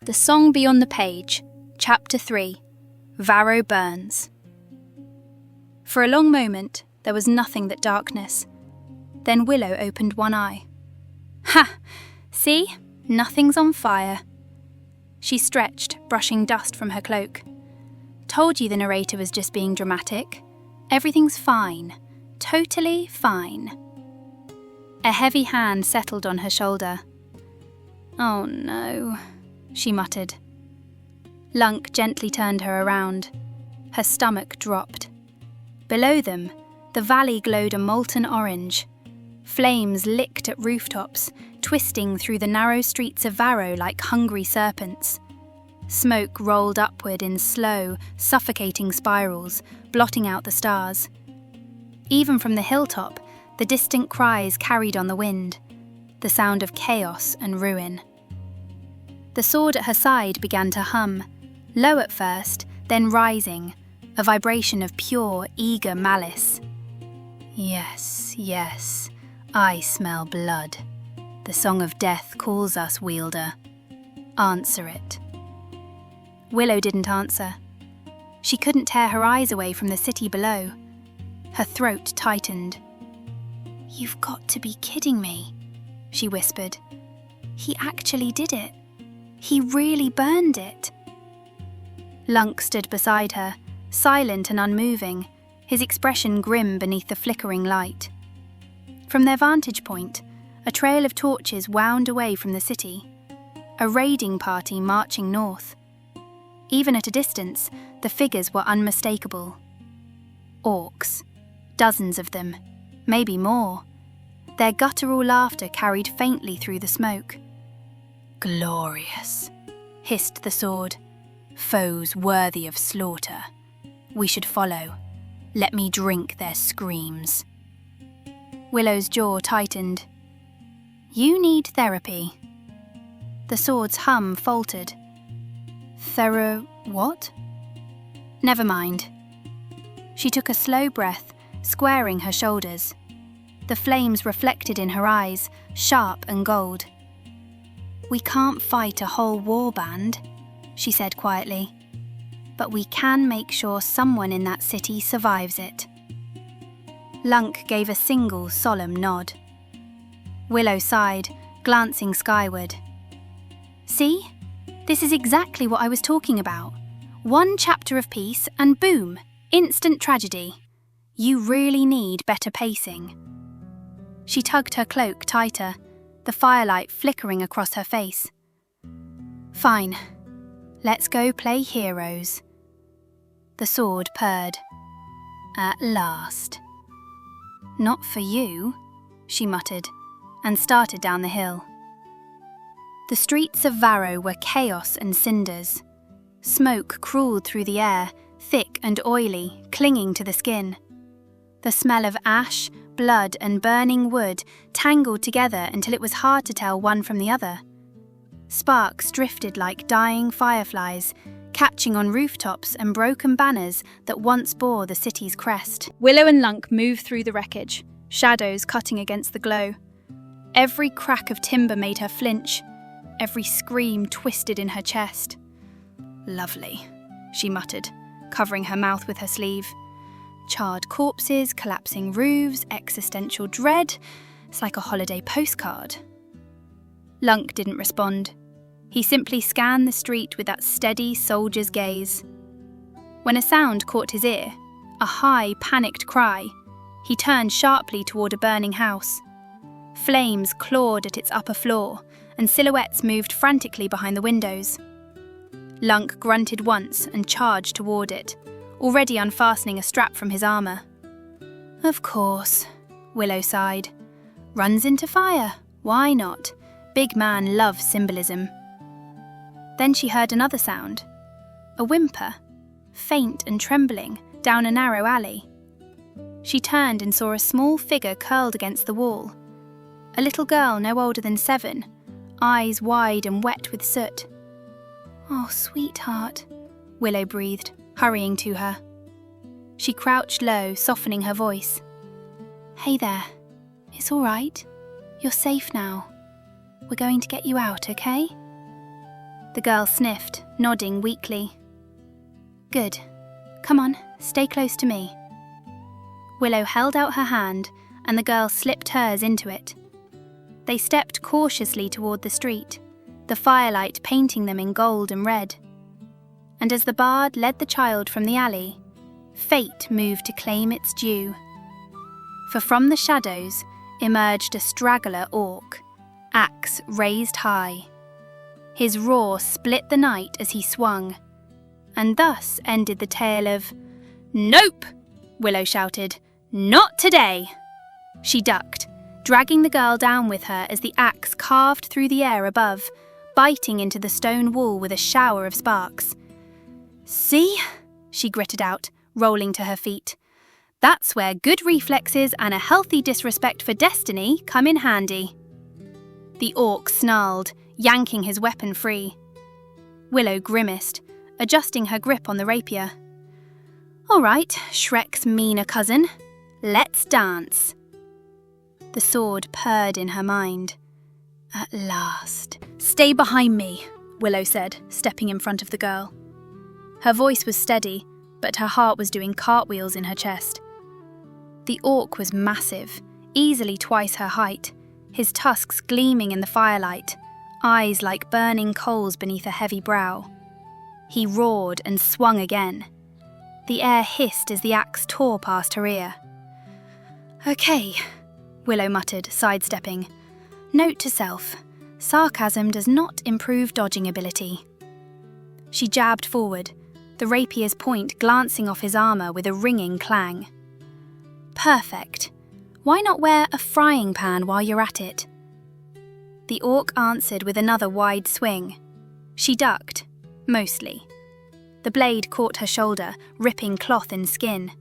The Song Beyond the Page, Chapter 3, Varrow Burns. For a long moment, there was nothing but darkness. Then Willow opened one eye. Ha! See? Nothing's on fire. She stretched, brushing dust from her cloak. Told you the narrator was just being dramatic. Everything's fine. Totally fine. A heavy hand settled on her shoulder. Oh no, she muttered. Lunk gently turned her around. Her stomach dropped. Below them, the valley glowed a molten orange. Flames licked at rooftops, twisting through the narrow streets of Varrow like hungry serpents. Smoke rolled upward in slow, suffocating spirals, blotting out the stars. Even from the hilltop, the distant cries carried on the wind, the sound of chaos and ruin. The sword at her side began to hum, low at first, then rising, a vibration of pure, eager malice. Yes, yes, I smell blood. The song of death calls us, wielder. Answer it. Willow didn't answer. She couldn't tear her eyes away from the city below. Her throat tightened. You've got to be kidding me, she whispered. He actually did it. He really burned it. Lunk stood beside her, silent and unmoving, his expression grim beneath the flickering light. From their vantage point, a trail of torches wound away from the city, a raiding party marching north. Even at a distance, the figures were unmistakable. Orcs, dozens of them, maybe more. Their guttural laughter carried faintly through the smoke. Glorious, hissed the sword. Foes worthy of slaughter. We should follow. Let me drink their screams. Willow's jaw tightened. You need therapy. The sword's hum faltered. What? Never mind. She took a slow breath, squaring her shoulders. The flames reflected in her eyes, sharp and gold. We can't fight a whole war band, she said quietly, but we can make sure someone in that city survives it. Lunk gave a single solemn nod. Willow sighed, glancing skyward. See? This is exactly what I was talking about. One chapter of peace and boom, instant tragedy. You really need better pacing. She tugged her cloak tighter, the firelight flickering across her face. Fine. Let's go play heroes. The sword purred. At last. Not for you, she muttered, and started down the hill. The streets of Varrow were chaos and cinders. Smoke crawled through the air, thick and oily, clinging to the skin. The smell of ash, blood and burning wood tangled together until it was hard to tell one from the other. Sparks drifted like dying fireflies, catching on rooftops and broken banners that once bore the city's crest. Willow and Lunk moved through the wreckage, shadows cutting against the glow. Every crack of timber made her flinch. Every scream twisted in her chest. Lovely, she muttered, covering her mouth with her sleeve. Charred corpses, collapsing roofs, existential dread. It's like a holiday postcard. Lunk didn't respond. He simply scanned the street with that steady soldier's gaze. When a sound caught his ear, a high, panicked cry, he turned sharply toward a burning house. Flames clawed at its upper floor, and silhouettes moved frantically behind the windows. Lunk grunted once and charged toward it, already unfastening a strap from his armour. Of course, Willow sighed. Runs into fire, why not? Big man loves symbolism. Then she heard another sound, a whimper, faint and trembling, down a narrow alley. She turned and saw a small figure curled against the wall. A little girl no older than 7, eyes wide and wet with soot. Oh, sweetheart, Willow breathed, hurrying to her. She crouched low, softening her voice. Hey there, it's all right. You're safe now. We're going to get you out, okay? The girl sniffed, nodding weakly. Good. Come on, stay close to me. Willow held out her hand, and the girl slipped hers into it. They stepped cautiously toward the street, the firelight painting them in gold and red. And as the bard led the child from the alley, fate moved to claim its due. For from the shadows emerged a straggler orc, axe raised high. His roar split the night as he swung, and thus ended the tale of, "Nope!" Willow shouted. "Not today!" She ducked, dragging the girl down with her as the axe carved through the air above, biting into the stone wall with a shower of sparks. "See?" she gritted out, rolling to her feet. "That's where good reflexes and a healthy disrespect for destiny come in handy." The orc snarled, yanking his weapon free. Willow grimaced, adjusting her grip on the rapier. "All right, Shrek's meaner cousin. Let's dance." The sword purred in her mind. At last. "Stay behind me," Willow said, stepping in front of the girl. Her voice was steady, but her heart was doing cartwheels in her chest. The orc was massive, easily twice her height, his tusks gleaming in the firelight, eyes like burning coals beneath a heavy brow. He roared and swung again. The air hissed as the axe tore past her ear. "Okay," Willow muttered, sidestepping. Note to self, sarcasm does not improve dodging ability. She jabbed forward, the rapier's point glancing off his armour with a ringing clang. Perfect. Why not wear a frying pan while you're at it? The orc answered with another wide swing. She ducked, mostly. The blade caught her shoulder, ripping cloth and skin.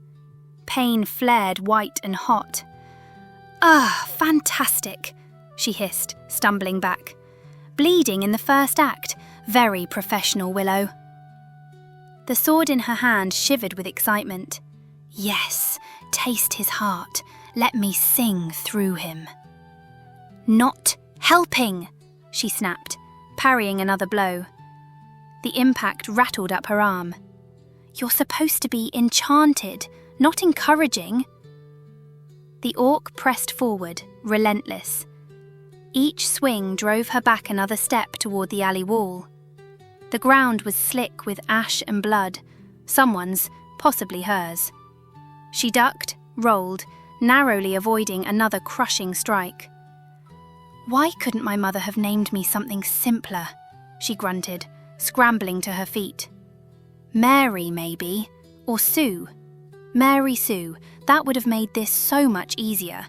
Pain flared white and hot. "Ah, fantastic," she hissed, stumbling back. "Bleeding in the first act. Very professional, Willow." The sword in her hand shivered with excitement. "Yes, taste his heart. Let me sing through him." "Not helping," she snapped, parrying another blow. The impact rattled up her arm. "You're supposed to be enchanted, not encouraging." The orc pressed forward, relentless. Each swing drove her back another step toward the alley wall. The ground was slick with ash and blood, someone's, possibly hers. She ducked, rolled, narrowly avoiding another crushing strike. "Why couldn't my mother have named me something simpler?" she grunted, scrambling to her feet. "Mary, maybe, or Sue. Mary Sue, that would have made this so much easier."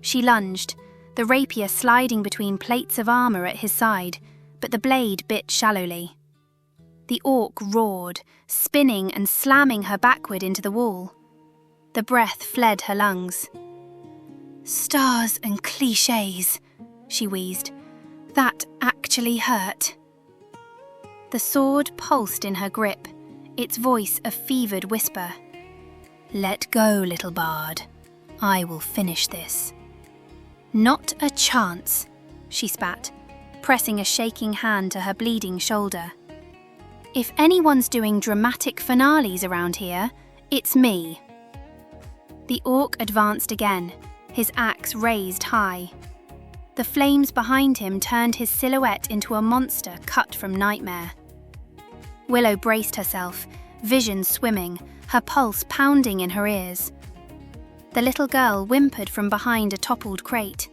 She lunged, the rapier sliding between plates of armour at his side, but the blade bit shallowly. The orc roared, spinning and slamming her backward into the wall. The breath fled her lungs. "Stars and clichés," she wheezed. "That actually hurt." The sword pulsed in her grip, its voice a fevered whisper. "Let go, little bard. I will finish this." "Not a chance," she spat, pressing a shaking hand to her bleeding shoulder. "If anyone's doing dramatic finales around here, it's me." The orc advanced again, his axe raised high. The flames behind him turned his silhouette into a monster cut from nightmare. Willow braced herself, vision swimming, her pulse pounding in her ears. The little girl whimpered from behind a toppled crate.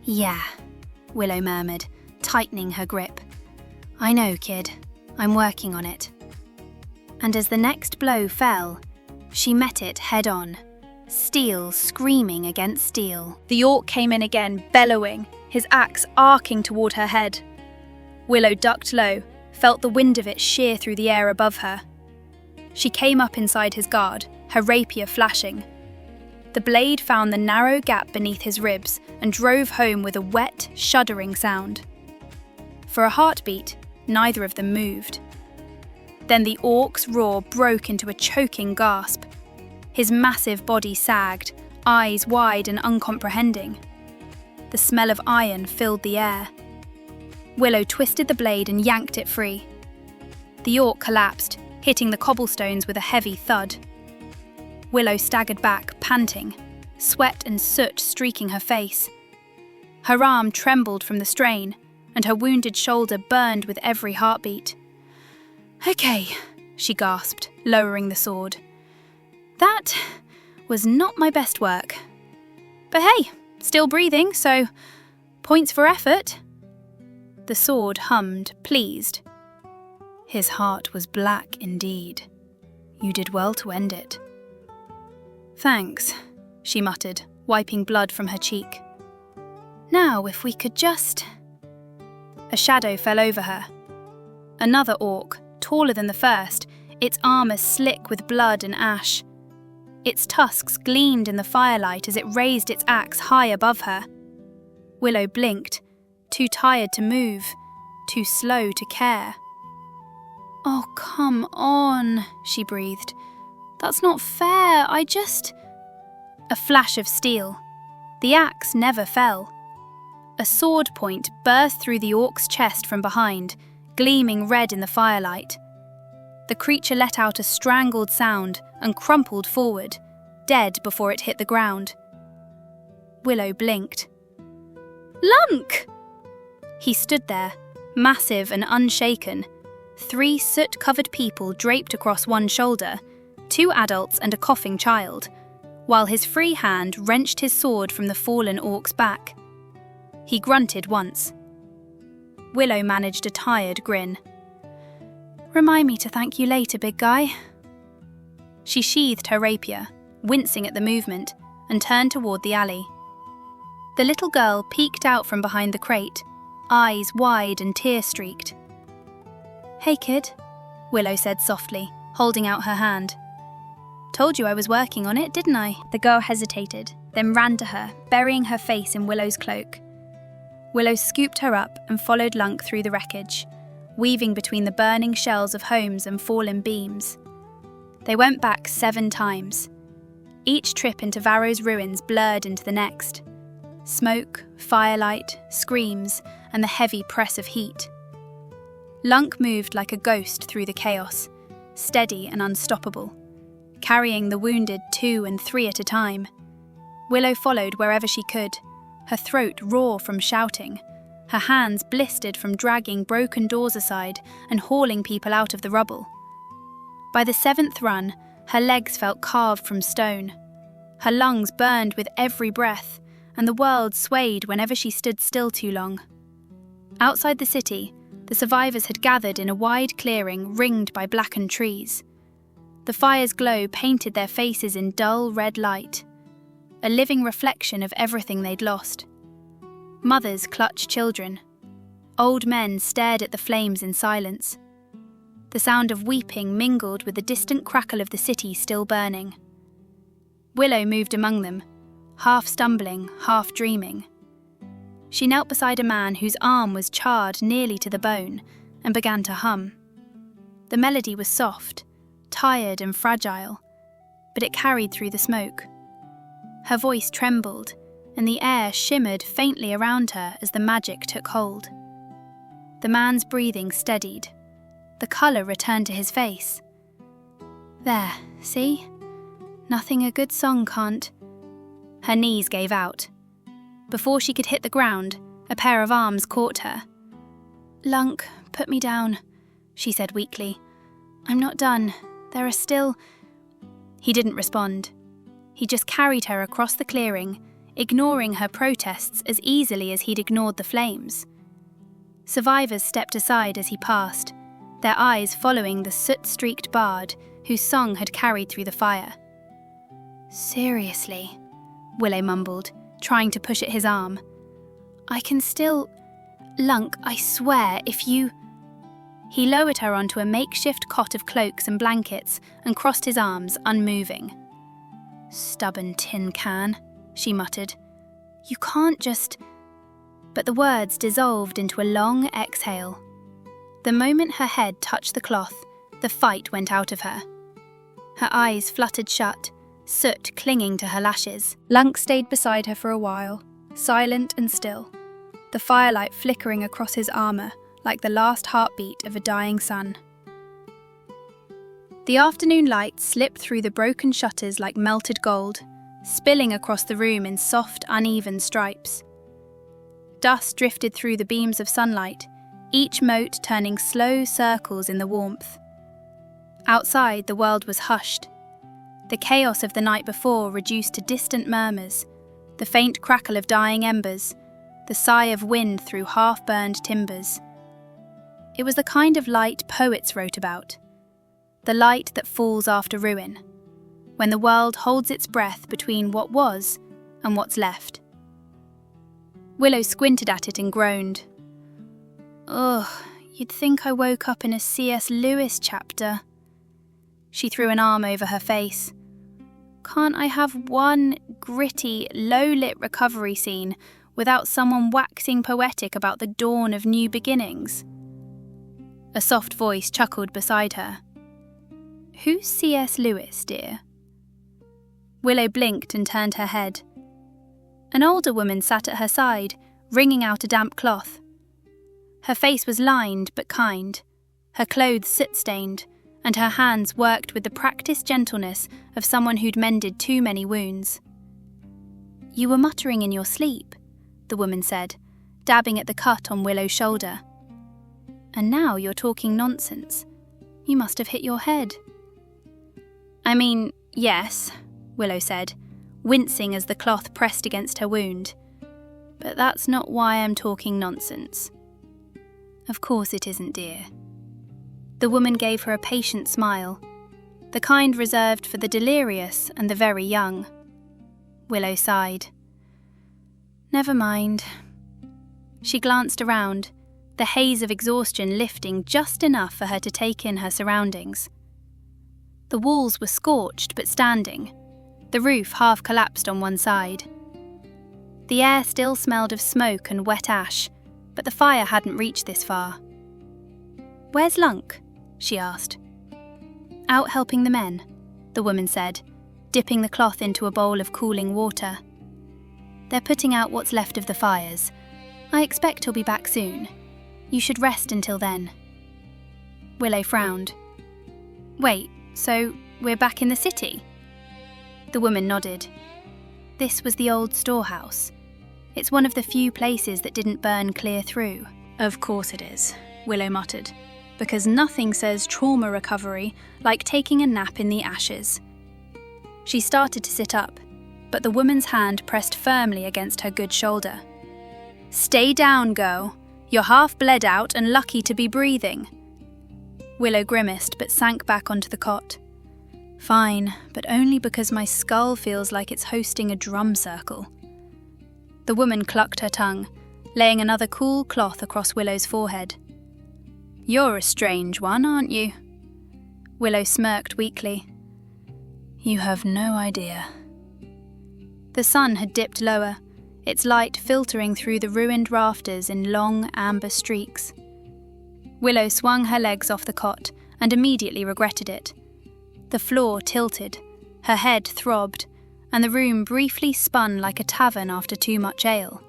"Yeah," Willow murmured, tightening her grip. "I know, kid. I'm working on it." And as the next blow fell, she met it head-on, steel screaming against steel. The orc came in again, bellowing, his axe arcing toward her head. Willow ducked low, felt the wind of it shear through the air above her. She came up inside his guard, her rapier flashing. The blade found the narrow gap beneath his ribs and drove home with a wet, shuddering sound. For a heartbeat, neither of them moved. Then the orc's roar broke into a choking gasp. His massive body sagged, eyes wide and uncomprehending. The smell of iron filled the air. Willow twisted the blade and yanked it free. The orc collapsed, hitting the cobblestones with a heavy thud. Willow staggered back, panting, sweat and soot streaking her face. Her arm trembled from the strain, and her wounded shoulder burned with every heartbeat. "Okay," she gasped, lowering the sword. "That was not my best work. But hey, still breathing, so points for effort." The sword hummed, pleased. His heart was black indeed. "You did well to end it." "Thanks," she muttered, wiping blood from her cheek. "Now if we could just..." A shadow fell over her. Another orc, taller than the first, its armour slick with blood and ash. Its tusks gleamed in the firelight as it raised its axe high above her. Willow blinked, too tired to move, too slow to care. "Oh, come on," she breathed. "That's not fair, I just..." A flash of steel. The axe never fell. A sword point burst through the orc's chest from behind, gleaming red in the firelight. The creature let out a strangled sound and crumpled forward, dead before it hit the ground. Willow blinked. "Lunk!" He stood there, massive and unshaken, 3 soot-covered people draped across one shoulder, 2 adults and a coughing child, while his free hand wrenched his sword from the fallen orc's back. He grunted once. Willow managed a tired grin. "Remind me to thank you later, big guy." She sheathed her rapier, wincing at the movement, and turned toward the alley. The little girl peeked out from behind the crate, eyes wide and tear-streaked. "Hey, kid," Willow said softly, holding out her hand. "Told you I was working on it, didn't I?" The girl hesitated, then ran to her, burying her face in Willow's cloak. Willow scooped her up and followed Lunk through the wreckage, weaving between the burning shells of homes and fallen beams. They went back 7 times. Each trip into Varrow's ruins blurred into the next. Smoke, firelight, screams, and the heavy press of heat. Lunk moved like a ghost through the chaos, steady and unstoppable, carrying the wounded 2 and 3 at a time. Willow followed wherever she could, her throat raw from shouting, her hands blistered from dragging broken doors aside and hauling people out of the rubble. By the 7th run, her legs felt carved from stone. Her lungs burned with every breath, and the world swayed whenever she stood still too long. Outside the city, the survivors had gathered in a wide clearing ringed by blackened trees. The fire's glow painted their faces in dull red light, a living reflection of everything they'd lost. Mothers clutched children. Old men stared at the flames in silence. The sound of weeping mingled with the distant crackle of the city still burning. Willow moved among them, half stumbling, half dreaming. She knelt beside a man whose arm was charred nearly to the bone and began to hum. The melody was soft, tired and fragile, but it carried through the smoke. Her voice trembled, and the air shimmered faintly around her as the magic took hold. The man's breathing steadied. The colour returned to his face. "There, see? Nothing a good song can't..." Her knees gave out. Before she could hit the ground, a pair of arms caught her. "Lunk, put me down," she said weakly. "I'm not done. There are still..." He didn't respond. He just carried her across the clearing, ignoring her protests as easily as he'd ignored the flames. Survivors stepped aside as he passed, their eyes following the soot-streaked bard whose song had carried through the fire. "Seriously," Willow mumbled, trying to push at his arm. "I can still... Lunk, I swear, if you..." He lowered her onto a makeshift cot of cloaks and blankets and crossed his arms, unmoving. "Stubborn tin can," she muttered. "You can't just..." But the words dissolved into a long exhale. The moment her head touched the cloth, the fight went out of her. Her eyes fluttered shut, soot clinging to her lashes. Lunk stayed beside her for a while, silent and still. the firelight flickering across his armour like the last heartbeat of a dying sun. The afternoon light slipped through the broken shutters like melted gold, spilling across the room in soft, uneven stripes. Dust drifted through the beams of sunlight, each mote turning slow circles in the warmth. Outside, the world was hushed. The chaos of the night before reduced to distant murmurs, the faint crackle of dying embers, the sigh of wind through half-burned timbers. It was the kind of light poets wrote about, the light that falls after ruin, when the world holds its breath between what was and what's left. Willow squinted at it and groaned. Ugh, you'd think I woke up in a C.S. Lewis chapter. She threw an arm over her face. Can't I have one gritty, low-lit recovery scene without someone waxing poetic about the dawn of new beginnings? A soft voice chuckled beside her. Who's C.S. Lewis, dear? Willow blinked and turned her head. An older woman sat at her side, wringing out a damp cloth. Her face was lined but kind, her clothes soot-stained, and her hands worked with the practiced gentleness of someone who'd mended too many wounds. You were muttering in your sleep, the woman said, dabbing at the cut on Willow's shoulder. And now you're talking nonsense. You must have hit your head. I mean, yes, Willow said, wincing as the cloth pressed against her wound. But that's not why I'm talking nonsense. Of course it isn't, dear. The woman gave her a patient smile, the kind reserved for the delirious and the very young. Willow sighed. Never mind. She glanced around, the haze of exhaustion lifting just enough for her to take in her surroundings. The walls were scorched but standing, the roof half collapsed on one side. The air still smelled of smoke and wet ash, but the fire hadn't reached this far. Where's Lunk? She asked. Out helping the men, the woman said, dipping the cloth into a bowl of cooling water. They're putting out what's left of the fires. I expect he'll be back soon. You should rest until then. Willow frowned. Wait, so we're back in the city? The woman nodded. This was the old storehouse. It's one of the few places that didn't burn clear through. Of course it is, Willow muttered, because nothing says trauma recovery like taking a nap in the ashes. She started to sit up, but the woman's hand pressed firmly against her good shoulder. Stay down, girl. You're half bled out and lucky to be breathing. Willow grimaced but sank back onto the cot. Fine, but only because my skull feels like it's hosting a drum circle. The woman clucked her tongue, laying another cool cloth across Willow's forehead. You're a strange one, aren't you? Willow smirked weakly. You have no idea. The sun had dipped lower, its light filtering through the ruined rafters in long amber streaks. Willow swung her legs off the cot and immediately regretted it. The floor tilted, her head throbbed, and the room briefly spun like a tavern after too much ale.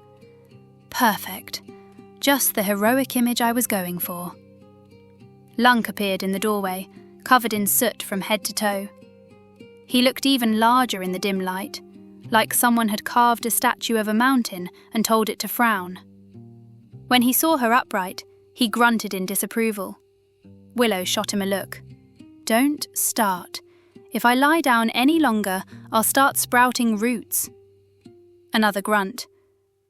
Perfect. Just the heroic image I was going for. Lunk appeared in the doorway, covered in soot from head to toe. He looked even larger in the dim light, like someone had carved a statue of a mountain and told it to frown. When he saw her upright, he grunted in disapproval. Willow shot him a look. Don't start. If I lie down any longer, I'll start sprouting roots. Another grunt.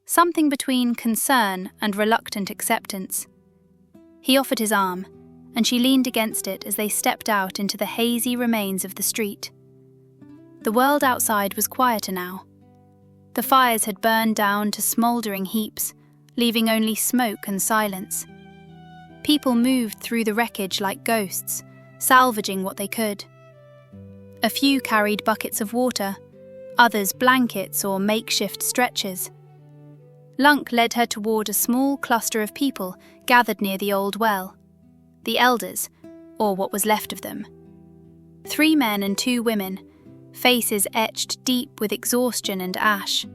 Something between concern and reluctant acceptance. He offered his arm, and she leaned against it as they stepped out into the hazy remains of the street. The world outside was quieter now. The fires had burned down to smouldering heaps, leaving only smoke and silence. People moved through the wreckage like ghosts, salvaging what they could. A few carried buckets of water, others blankets or makeshift stretchers. Lunk led her toward a small cluster of people gathered near the old well. The elders, or what was left of them. 3 men and 2 women, faces etched deep with exhaustion and ash.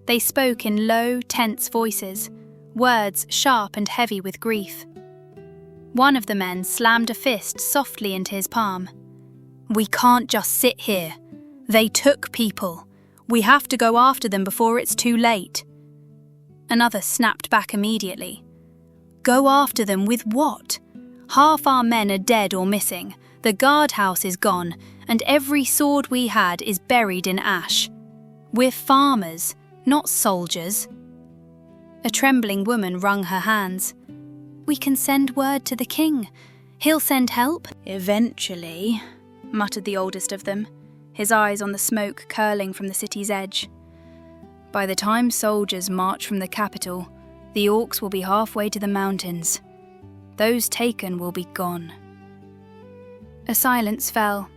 They spoke in low, tense voices, words sharp and heavy with grief. One of the men slammed a fist softly into his palm. "We can't just sit here. They took people. We have to go after them before it's too late." Another snapped back immediately. "Go after them with what? Half our men are dead or missing, the guardhouse is gone, and every sword we had is buried in ash. We're farmers, not soldiers." A trembling woman wrung her hands. "We can send word to the king. He'll send help." "Eventually," muttered the oldest of them, his eyes on the smoke curling from the city's edge. "By the time soldiers march from the capital, the orcs will be halfway to the mountains. Those taken will be gone." A silence fell,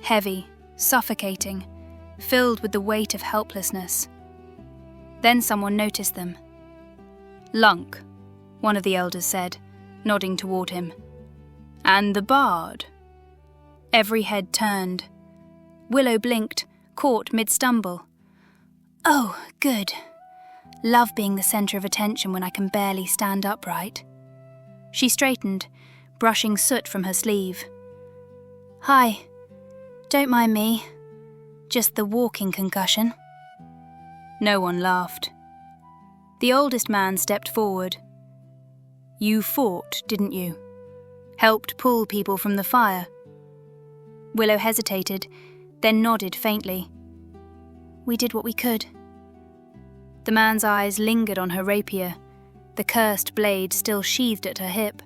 heavy, suffocating, filled with the weight of helplessness. Then someone noticed them. "Lunk," one of the elders said, nodding toward him. "And the bard." Every head turned. Willow blinked, caught mid-stumble. "Oh, good. Love being the centre of attention when I can barely stand upright." She straightened, brushing soot from her sleeve. "Hi. Don't mind me. Just the walking concussion." No one laughed. The oldest man stepped forward. "You fought, didn't you? Helped pull people from the fire?" Willow hesitated, then nodded faintly. "We did what we could." The man's eyes lingered on her rapier, the cursed blade still sheathed at her hip,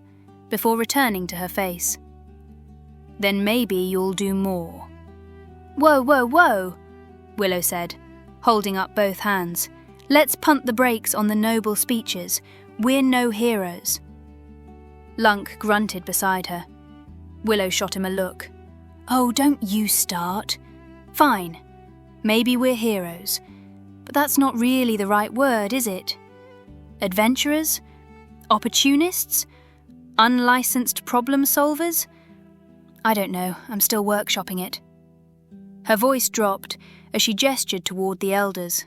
before returning to her face. "Then maybe you'll do more." "Whoa, whoa, whoa," Willow said, holding up both hands. "Let's punt the brakes on the noble speeches. We're no heroes." Lunk grunted beside her. Willow shot him a look. "Oh, don't you start. Fine. Maybe we're heroes. But that's not really the right word, is it? Adventurers? Opportunists? Unlicensed problem solvers? I don't know, I'm still workshopping it." Her voice dropped as she gestured toward the elders.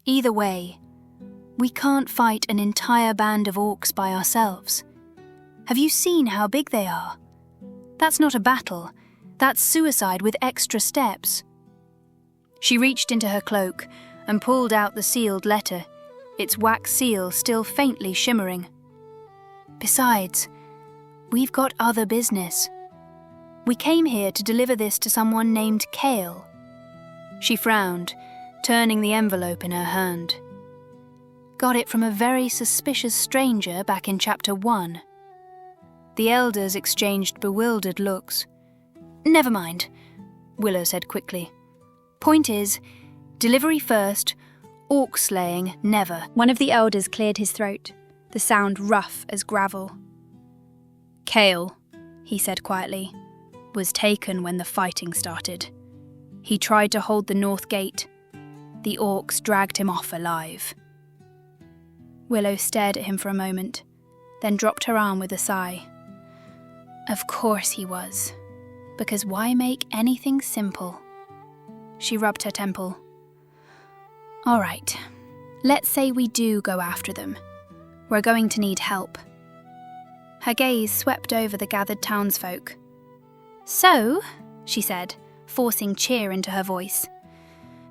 "Either way, we can't fight an entire band of orcs by ourselves. Have you seen how big they are? That's not a battle, that's suicide with extra steps." She reached into her cloak and pulled out the sealed letter, its wax seal still faintly shimmering. "Besides, we've got other business. We came here to deliver this to someone named Kale." She frowned, turning the envelope in her hand. "Got it from a very suspicious stranger back in Chapter 1. The elders exchanged bewildered looks. "Never mind," Willow said quickly. "Point is, delivery first, orc slaying never." One of the elders cleared his throat, the sound rough as gravel. "Kale," he said quietly, "was taken when the fighting started. He tried to hold the north gate. The orcs dragged him off alive." Willow stared at him for a moment, then dropped her arm with a sigh. Of course he was, because why make anything simple? She rubbed her temple. "All right, let's say we do go after them. We're going to need help." Her gaze swept over the gathered townsfolk. "So," she said, forcing cheer into her voice,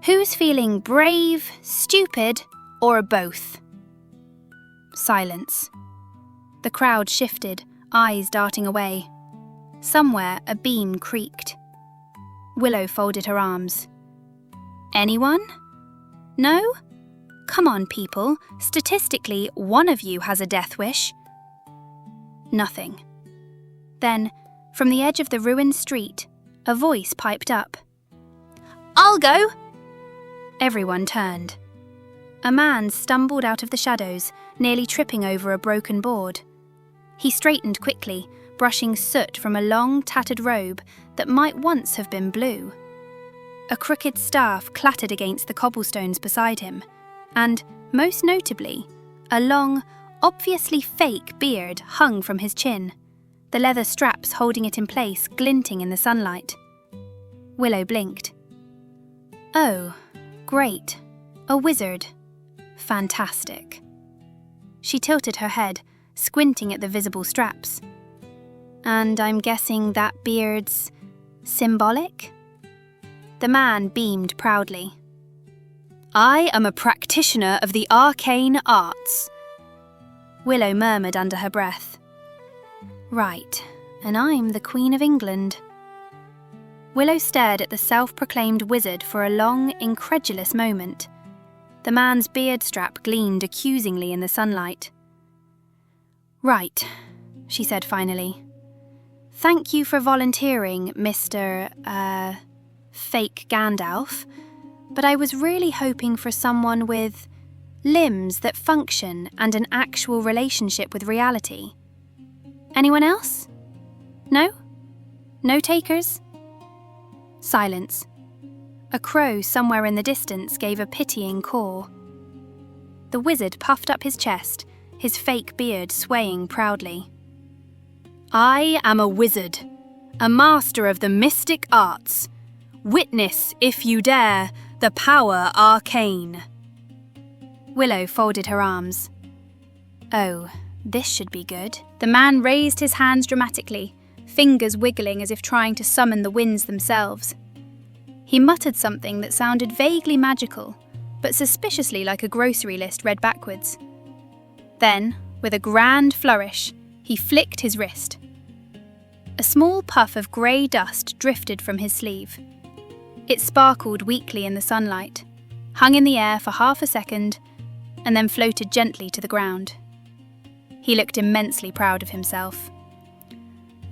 "who's feeling brave, stupid, or both?" Silence. The crowd shifted, eyes darting away. Somewhere a beam creaked. Willow folded her arms. "Anyone? No? Come on, people. Statistically, one of you has a death wish." Nothing. Then, from the edge of the ruined street, a voice piped up. "I'll go!" Everyone turned. A man stumbled out of the shadows, nearly tripping over a broken board. He straightened quickly, brushing soot from a long, tattered robe that might once have been blue. A crooked staff clattered against the cobblestones beside him, and, most notably, a long, obviously fake beard hung from his chin, the leather straps holding it in place glinting in the sunlight. Willow blinked. "Oh, great. A wizard. Fantastic." She tilted her head, squinting at the visible straps. And I'm guessing that beard's symbolic? The man beamed proudly. I am a practitioner of the arcane arts. Willow murmured under her breath. Right, and I'm the Queen of England. Willow stared at the self-proclaimed wizard for a long, incredulous moment. The man's beard strap gleamed accusingly in the sunlight. Right, she said finally. Thank you for volunteering, Mr. Fake Gandalf, but I was really hoping for someone with limbs that function and an actual relationship with reality. Anyone else? No? No takers? Silence. A crow somewhere in the distance gave a pitying caw. The wizard puffed up his chest, his fake beard swaying proudly. I am a wizard, a master of the mystic arts. Witness, if you dare, the power arcane. Willow folded her arms. Oh, this should be good. The man raised his hands dramatically, fingers wiggling as if trying to summon the winds themselves. He muttered something that sounded vaguely magical, but suspiciously like a grocery list read backwards. Then, with a grand flourish, he flicked his wrist. A small puff of grey dust drifted from his sleeve. It sparkled weakly in the sunlight, hung in the air for half a second, and then floated gently to the ground. He looked immensely proud of himself.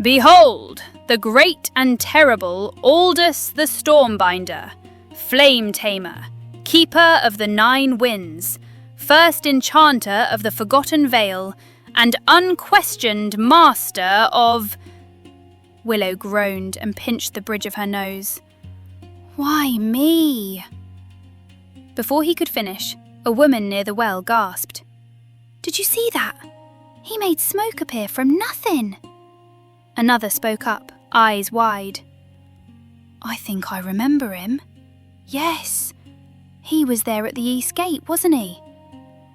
Behold, the great and terrible Aldous the Stormbinder, Flame Tamer, Keeper of the Nine Winds, First Enchanter of the Forgotten Vale, and unquestioned Master of... Willow groaned and pinched the bridge of her nose. Why me? Before he could finish, a woman near the well gasped. Did you see that? He made smoke appear from nothing. Another spoke up, eyes wide. I think I remember him. Yes, he was there at the East Gate, wasn't he?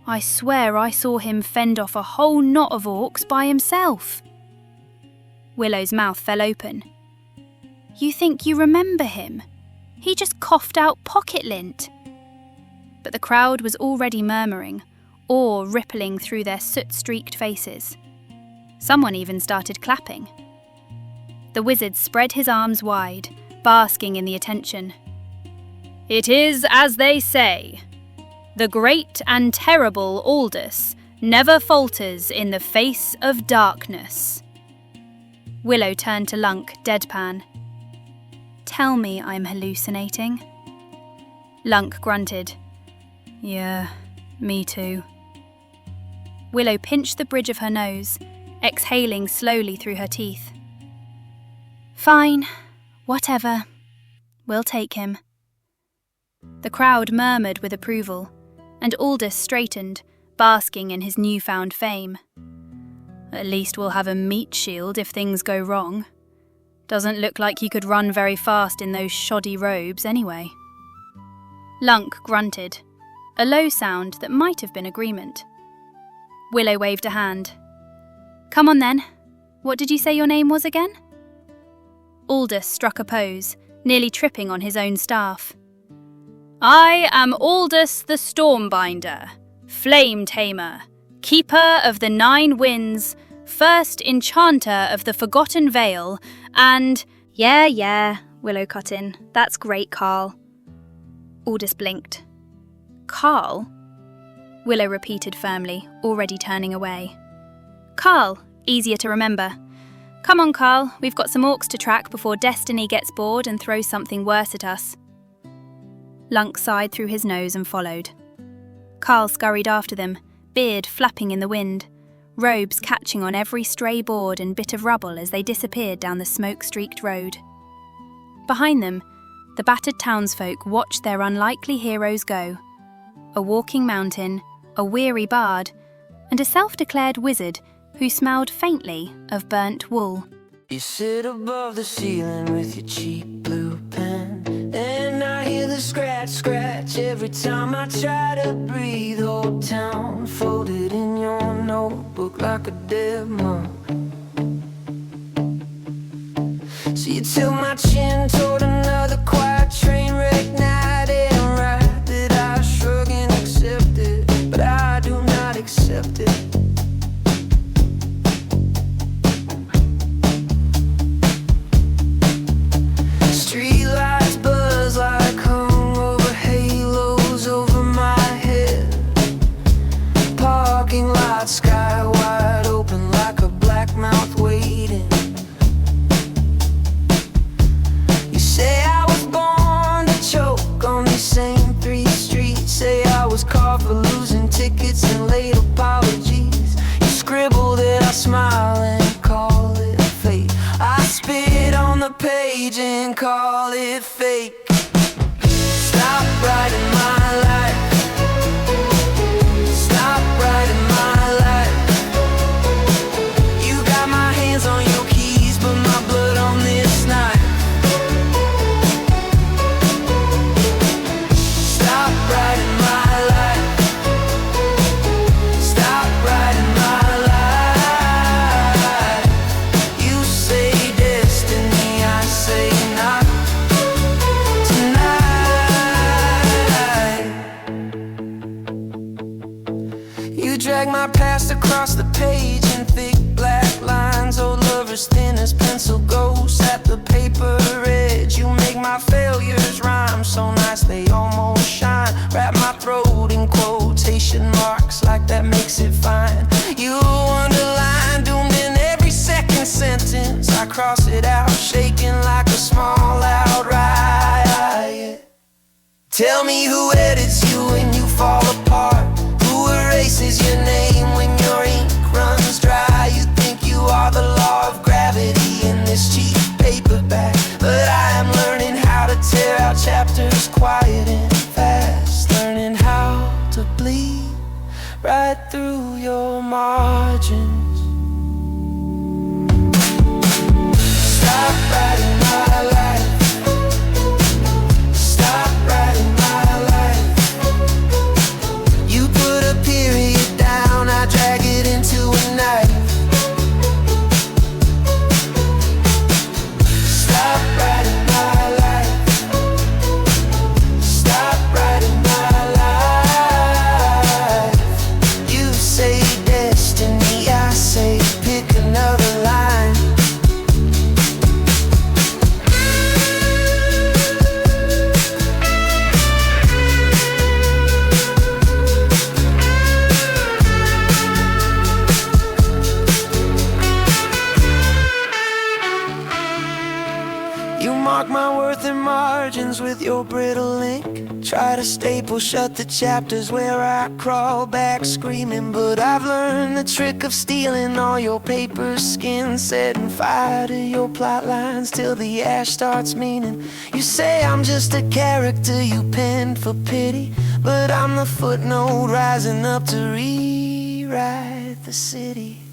I swear I saw him fend off a whole knot of orcs by himself. Willow's mouth fell open. You think you remember him? He just coughed out pocket lint. But the crowd was already murmuring, awe rippling through their soot-streaked faces. Someone even started clapping. The wizard spread his arms wide, basking in the attention. It is as they say. The great and terrible Aldous never falters in the face of darkness. Willow turned to Lunk, deadpan. Tell me I'm hallucinating. Lunk grunted. Yeah, me too. Willow pinched the bridge of her nose, exhaling slowly through her teeth. Fine, whatever. We'll take him. The crowd murmured with approval, and Aldous straightened, basking in his newfound fame. At least we'll have a meat shield if things go wrong. Doesn't look like he could run very fast in those shoddy robes anyway. Lunk grunted, a low sound that might have been agreement. Willow waved a hand. Come on then. What did you say your name was again? Aldous struck a pose, nearly tripping on his own staff. I am Aldous the Stormbinder, Flame Tamer, Keeper of the Nine Winds, First Enchanter of the Forgotten Vale, and... Yeah, Willow cut in. That's great, Carl. Aldous blinked. Carl? Willow repeated firmly, already turning away. Carl, easier to remember. Come on, Carl, we've got some orcs to track before Destiny gets bored and throws something worse at us. Lunk sighed through his nose and followed. Carl scurried after them, beard flapping in the wind, robes catching on every stray board and bit of rubble as they disappeared down the smoke-streaked road. Behind them, the battered townsfolk watched their unlikely heroes go. A walking mountain, a weary bard, and a self-declared wizard who smelled faintly of burnt wool. You sit above the ceiling with your cheap blue pen, and I hear the the scratch, scratch every time I try to breathe. Whole town folded in your notebook like a dead mom. So you tilt my chin toward another quiet train wreck night, and right that I shrug and accept it, but I do not accept it. Streetlights buzz like hungover halos over my head. Parking lot sky wide open like a black mouth waiting. You say I was born to choke on these same 3 streets. Say I was caught for losing tickets and late apologies. You scribble that I smile and call it fate. I spit on the page and call it fake. Stop writing my life. Stop writing my life. You got my hands on your keys, but my blood on this knife. Stop writing my life. Stop writing my life. You say destiny, I say not tonight. You drag my past across the page in thick black lines. Old lovers thin as pencil ghosts at the paper edge. You make my failures rhyme so nice they almost shine. Wrap my throat in quotation marks like that makes it fine. You underline doomed in every second sentence. I cross it out shaking like a small loud riot. Tell me who edits you when you fall apart. Who erases your name when your ink runs dry? You think you are the law of gravity in this cheap paperback, but I am learning how to tear out chapters quiet and fast. Learning how to bleed right through your margins. Stop writing my life. Stop writing my life. You put a period down, I drag it into a knife. Stop writing my life. Stop writing my life. You say destiny, I say pick another line. You mark my worth in margins with your brittle ink. Try to staple shut the chapters where I crawl back screaming. But I've learned the trick of stealing all your paper skin, setting fire to your plot lines till the ash starts meaning. You say I'm just a character you penned for pity, but I'm the footnote rising up to rewrite the city.